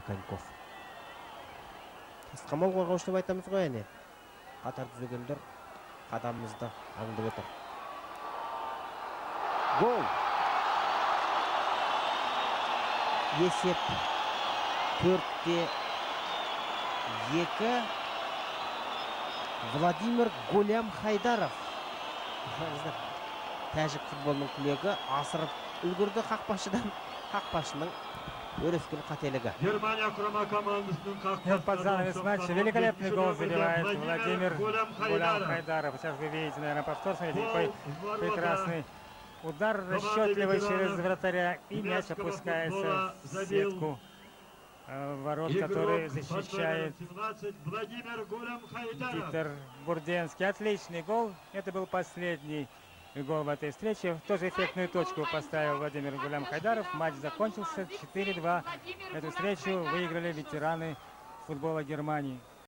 Коньков. Қамал қорғаушы деп айтамыз ғой, әне. Қатар түзегендер қадамымызды аңдып отыр. Гол! Есеп 4-2. Владимир Гулям Хайдаров. Тәжік футболының күлегі асырып үлгірді қақпашының өрескел қателігі. Германия құрама командасының қақпашысы. Под занавес матча великолепный гол забивает Владимир Гулям Хайдаров. Сейчас вы видите, наверное, повтор. Смотрите, какой прекрасный удар, расчетливый через вратаря. И мяч опускается в сетку ворот, который защищает Виктор Бурденский. Отличный гол. Это был последний гол в этой встрече. Тоже эффектную точку поставил Владимир Гулям Хайдаров. Матч закончился 4-2. Эту встречу выиграли ветераны футбола Германии.